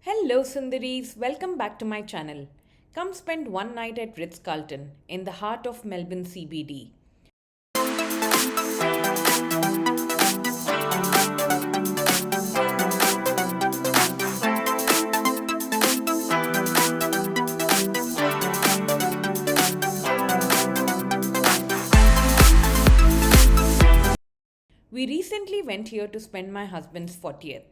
Hello Sundaris, welcome back to my channel. Come spend one night at Ritz-Carlton in the heart of Melbourne CBD. We recently went here to spend my husband's 40th.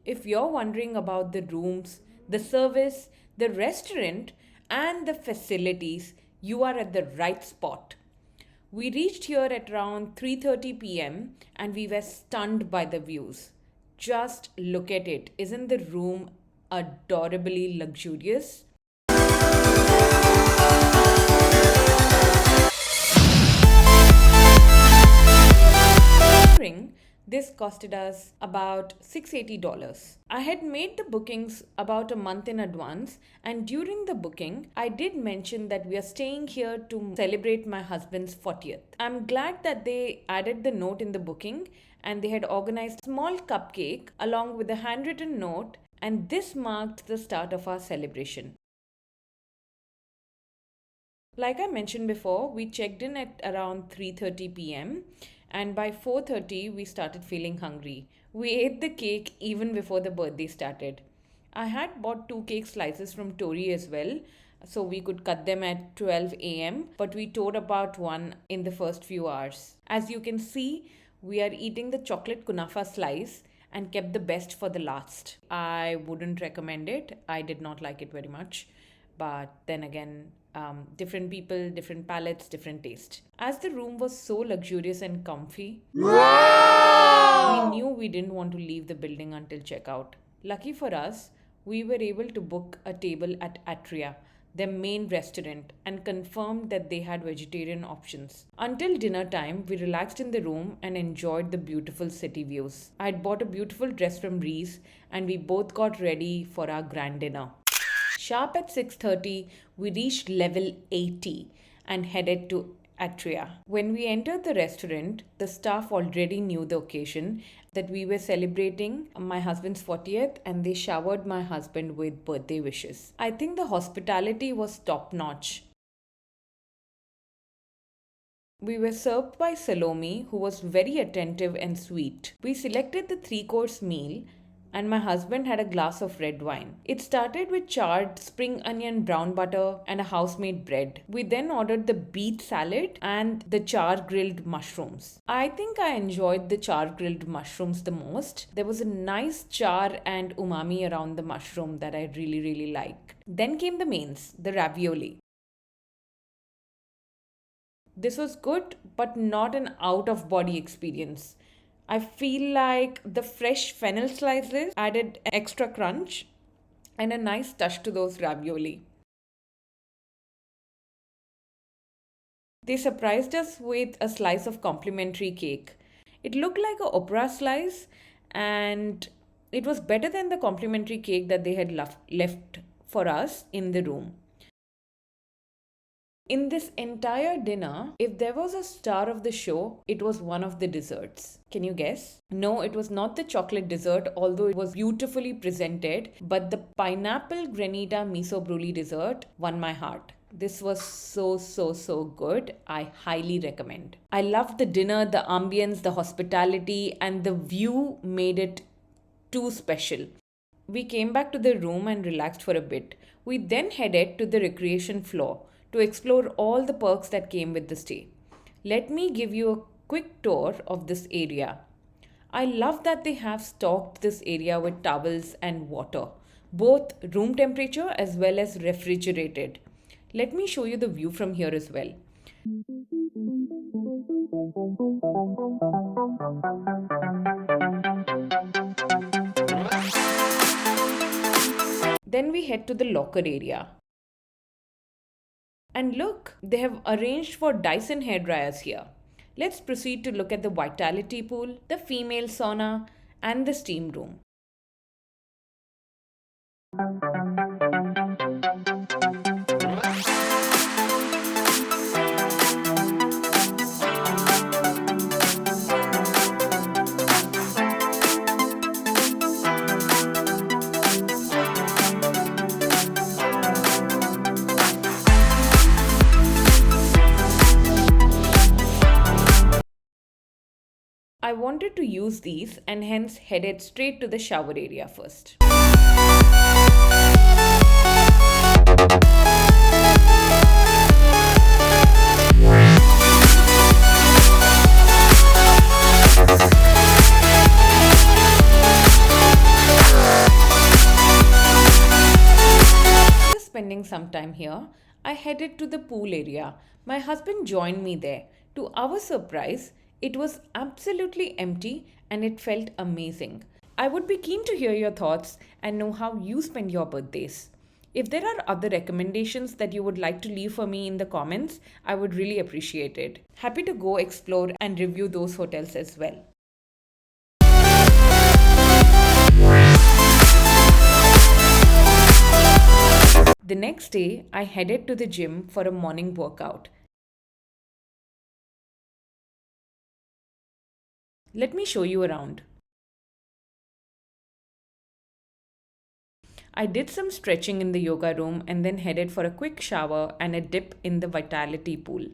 If you're wondering about the rooms, the service, the restaurant, and the facilities, you are at the right spot. We reached here at around 3:30 p.m. and we were stunned by the views. Just look at it. Isn't the room adorably luxurious? This costed us about $680. I had made the bookings about a month in advance, and during the booking, I did mention that we are staying here to celebrate my husband's 40th. I'm glad that they added the note in the booking and they had organized a small cupcake along with a handwritten note, and this marked the start of our celebration. Like I mentioned before, we checked in at around 3:30 p.m. and by 4:30 we started feeling hungry. We ate the cake even before the birthday started. I had bought two cake slices from Tori as well, so we could cut them at 12 a.m., but we tore apart one in the first few hours. As you can see, we are eating the chocolate kunafa slice and kept the best for the last. I wouldn't recommend it. I did not like it very much. But then again, different people, different palates, different taste. As the room was so luxurious and comfy, we knew we didn't want to leave the building until checkout. Lucky for us, we were able to book a table at Atria, their main restaurant, and confirmed that they had vegetarian options. Until dinner time, we relaxed in the room and enjoyed the beautiful city views. I had bought a beautiful dress from Reese, and we both got ready for our grand dinner. Sharp at 6:30, we reached level 80 and headed to Atria. When we entered the restaurant, the staff already knew the occasion that we were celebrating my husband's 40th, and they showered my husband with birthday wishes. I think the hospitality was top notch. We were served by Salome, who was very attentive and sweet. We selected the three-course meal, and my husband had a glass of red wine. It started with charred spring onion brown butter and a house-made bread. We then ordered the beet salad and the char-grilled mushrooms. I think I enjoyed the char-grilled mushrooms the most. There was a nice char and umami around the mushroom that I really like. Then came the mains, the ravioli. This was good, but not an out-of-body experience. I feel like the fresh fennel slices added extra crunch and a nice touch to those ravioli. They surprised us with a slice of complimentary cake. It looked like an opera slice, and it was better than the complimentary cake that they had left for us in the room. In this entire dinner, if there was a star of the show, it was one of the desserts. Can you guess? No, it was not the chocolate dessert, although it was beautifully presented, but the pineapple granita miso brulee dessert won my heart. This was so good. I highly recommend. I loved the dinner, the ambience, the hospitality, and the view made it too special. We came back to the room and relaxed for a bit. We then headed to the recreation floor to explore all the perks that came with the stay. Let me give you a quick tour of this area. I love that they have stocked this area with towels and water, both room temperature as well as refrigerated. Let me show you the view from here as well. Then we head to the locker area. And look, they have arranged for Dyson hair dryers here. Let's proceed to look at the vitality pool, the female sauna, and the steam room. wanted to use these and hence headed straight to the shower area first. Spending some time here, I headed to the pool area. My husband joined me there. To our surprise, it was absolutely empty and it felt amazing. I would be keen to hear your thoughts and know how you spend your birthdays. If there are other recommendations that you would like to leave for me in the comments, I would really appreciate it. Happy to go explore and review those hotels as well. The next day, I headed to the gym for a morning workout. Let me show you around. I did some stretching in the yoga room and then headed for a quick shower and a dip in the Vitality pool.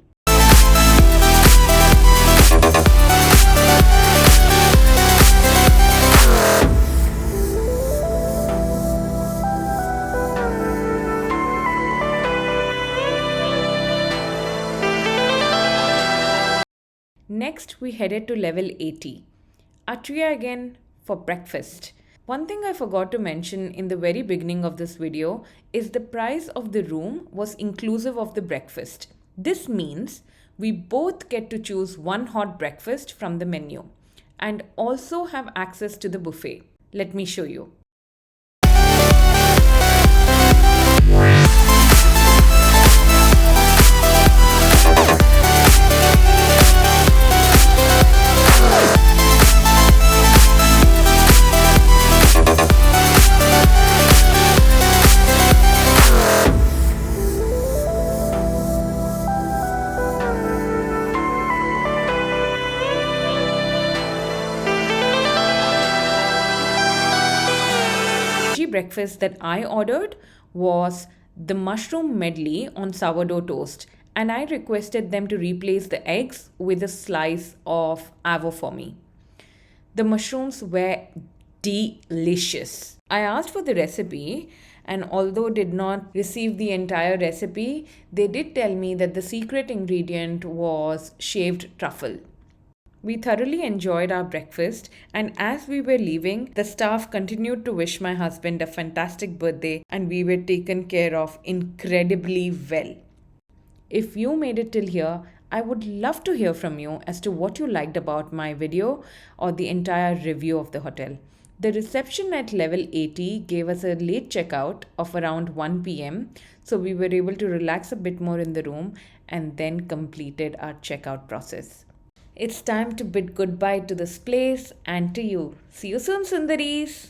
Next, we headed to level 80, Atria again for breakfast. One thing I forgot to mention in the very beginning of this video is the price of the room was inclusive of the breakfast. This means we both get to choose one hot breakfast from the menu and also have access to the buffet. Let me show you. Breakfast that I ordered was the mushroom medley on sourdough toast, and I requested them to replace the eggs with a slice of avo for me. The mushrooms were delicious. I asked for the recipe, and although did not receive the entire recipe, they did tell me that the secret ingredient was shaved truffle. We thoroughly enjoyed our breakfast, and as we were leaving, the staff continued to wish my husband a fantastic birthday, and we were taken care of incredibly well. If you made it till here, I would love to hear from you as to what you liked about my video or the entire review of the hotel. The reception at level 80 gave us a late checkout of around 1 p.m. So we were able to relax a bit more in the room and then completed our checkout process. It's time to bid goodbye to this place and to you. See you soon, Sundaris!